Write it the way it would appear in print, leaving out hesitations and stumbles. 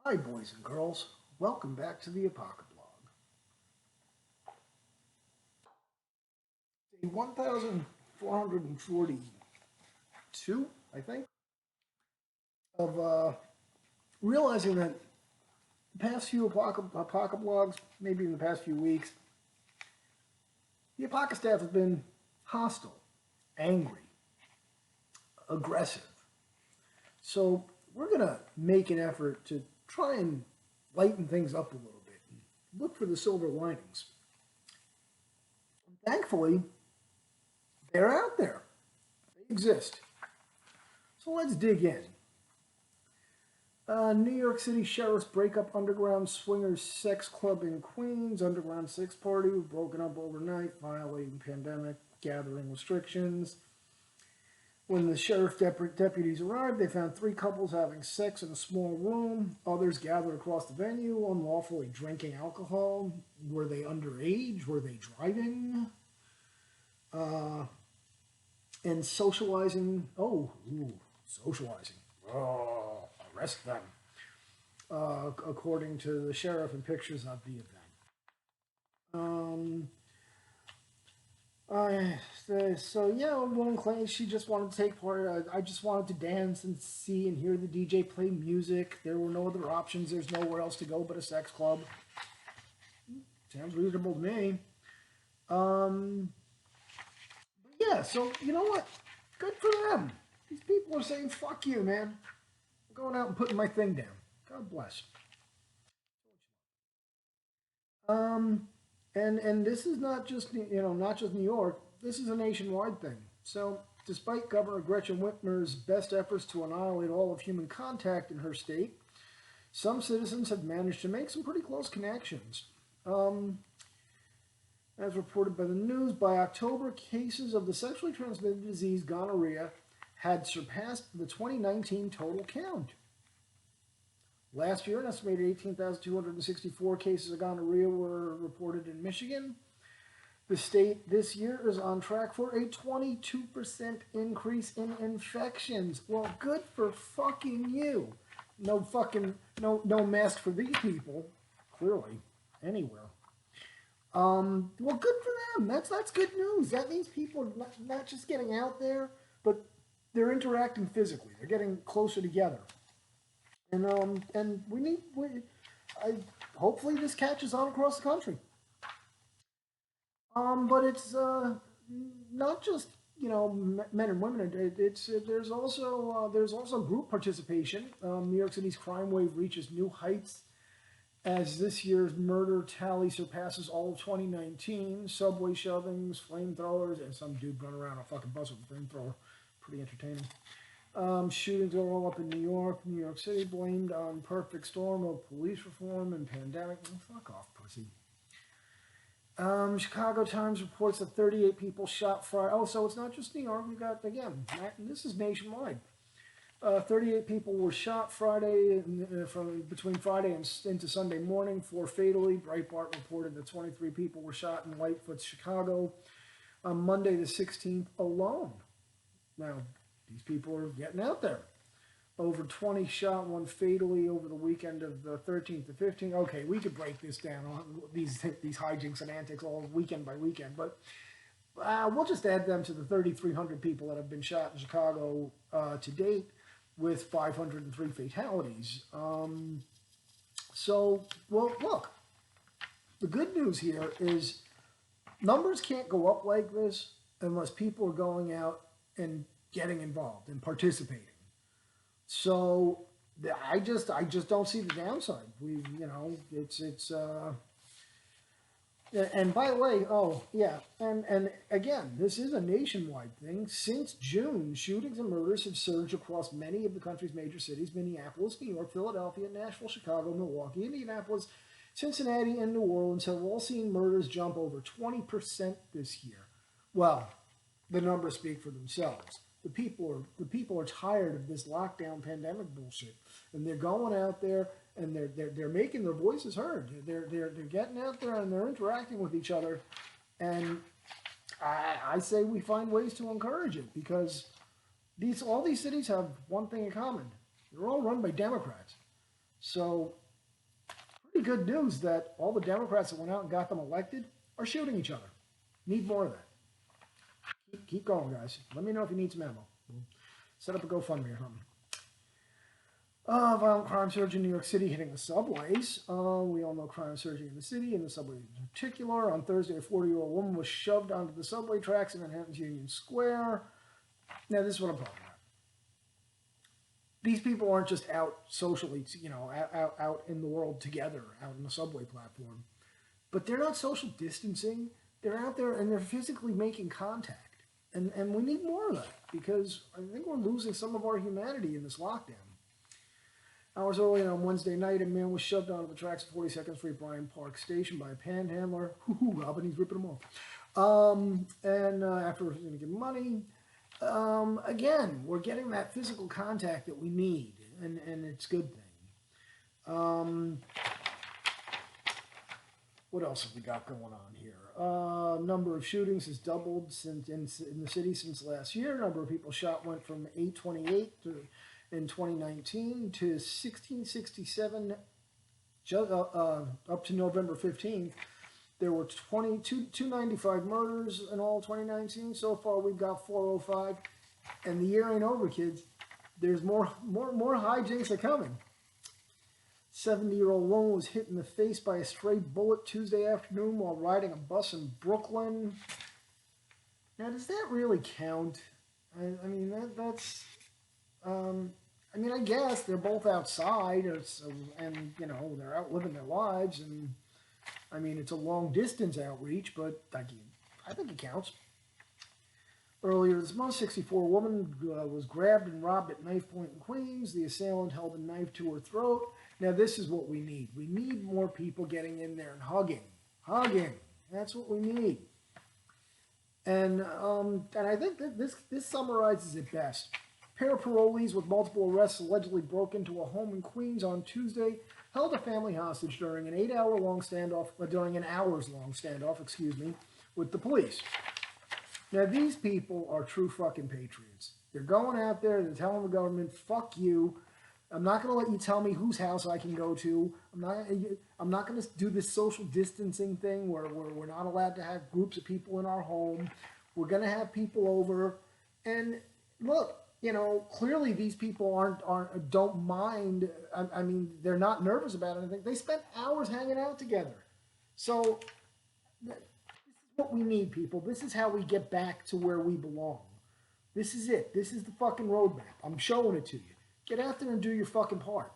Hi, boys and girls. Welcome back to the Apocablog. Day 1442, I think, of realizing that the past few Apocablogs, maybe in the past few weeks, the Apoca staff has been hostile, angry, aggressive. So we're going to make an effort to try and lighten things up a little bit and look for the silver linings. Thankfully, they're out there. They exist. So let's dig in. New York City sheriffs break up underground swingers sex club in Queens. Underground sex party was broken up overnight, violating pandemic gathering restrictions. When the sheriff deputies arrived, they found three couples having sex in a small room. Others gathered across the venue, unlawfully drinking alcohol. Were they underage? Were they driving? And socializing. Socializing. Oh, arrest them. According to the sheriff and pictures of the event. So yeah, a woman claims she just wanted to take part. I just wanted to dance and see and hear the DJ play music. There were no other options. There's nowhere else to go but a sex club. Sounds reasonable to me. But yeah, so you know what? Good for them. These people are saying, "Fuck you, man. I'm going out and putting my thing down." God bless. Um, and this is not just not just New York. This is a nationwide thing. So, despite Governor Gretchen Whitmer's best efforts to annihilate all of human contact in her state, some citizens have managed to make some pretty close connections. As reported by the news, by October, cases of the sexually transmitted disease gonorrhea had surpassed the 2019 total count. Last year, an estimated 18,264 cases of gonorrhea were reported in Michigan. The state this year is on track for a 22% increase in infections. Well, good for fucking you. No mask for these people, clearly, anywhere. Well, good for them. That's good news. That means people are not just getting out there, but they're interacting physically. They're getting closer together. And I hopefully this catches on across the country. But it's not just men and women. It's there's also group participation. New York City's crime wave reaches new heights as this year's murder tally surpasses all of 2019. Subway shovings, flamethrowers, and some dude running around a fucking bus with a flamethrower. Pretty entertaining. Shootings are all up in New York. New York City blamed on perfect storm of police reform and pandemic. Oh, fuck off, pussy. Chicago Times reports that 38 people shot Friday. Oh, so it's not just New York. We got, again, this is nationwide. 38 people were shot Friday, from between Friday and into Sunday morning, 4 fatally. Breitbart reported that 23 people were shot in Lightfoot, Chicago, on Monday the 16th alone. Now, these people are getting out there. Over 20 shot, 1 fatally over the weekend of the 13th to 15th. Okay, we could break this down on these hijinks and antics all weekend by weekend, but we'll just add them to the 3,300 people that have been shot in Chicago to date, with 503 fatalities. So, well, look, the good news here is numbers can't go up like this unless people are going out and getting involved and participating. So I just don't see the downside. And by the way, oh yeah, and again, this is a nationwide thing. Since June, shootings and murders have surged across many of the country's major cities: Minneapolis, New York, Philadelphia, Nashville, Chicago, Milwaukee, Indianapolis, Cincinnati, and New Orleans have all seen murders jump over 20% this year. Well, the numbers speak for themselves. The people are tired of this lockdown pandemic bullshit, and they're going out there and they're making their voices heard. They're getting out there and they're interacting with each other, and I say we find ways to encourage it, because all these cities have one thing in common: they're all run by Democrats. So, pretty good news that all the Democrats that went out and got them elected are shooting each other. Need more of that. Keep going, guys. Let me know if you need some ammo. We'll set up a GoFundMe or something. Violent crime surge in New York City hitting the subways. We all know crime is surging in the city, in the subways in particular. On Thursday, a 40-year-old woman was shoved onto the subway tracks in Manhattan's Union Square. Now, this is what I'm talking about. These people aren't just out socially, out in the world together, out in the subway platform. But they're not social distancing. They're out there and they're physically making contact. And we need more of that because I think we're losing some of our humanity in this lockdown. Hours earlier on Wednesday night, a man was shoved onto the tracks at 42nd Street Bryant Park Station by a panhandler. Robin, he's ripping them off. After refusing to give money, again, we're getting that physical contact that we need, and it's a good thing. What else have we got going on here? Number of shootings has doubled since in the city since last year. Number of people shot went from 828 in 2019 to 1667 up to November 15th. There were 295 murders in all 2019. So far, we've got 405, and the year ain't over, kids. There's more hijinks are coming. 70-year-old woman was hit in the face by a stray bullet Tuesday afternoon while riding a bus in Brooklyn. Now, does that really count? I mean, that's. I mean, I guess they're both outside, and they're out living their lives, and I mean, it's a long distance outreach, but I think it counts. Earlier this month, 64 woman was grabbed and robbed at knife point in Queens. The assailant held a knife to her throat. Now, this is what we need. We need more people getting in there and hugging. Hugging. That's what we need. And I think that this summarizes it best. A pair of parolees with multiple arrests allegedly broke into a home in Queens on Tuesday, held a family hostage during an hours-long standoff, with the police. Now, these people are true fucking patriots. They're going out there, they're telling the government, fuck you. I'm not going to let you tell me whose house I can go to. I'm not going to do this social distancing thing where we're not allowed to have groups of people in our home. We're going to have people over. And look, clearly these people don't mind. I mean, they're not nervous about anything. They spent hours hanging out together. So this is what we need, people. This is how we get back to where we belong. This is it. This is the fucking roadmap. I'm showing it to you. Get out there and do your fucking part.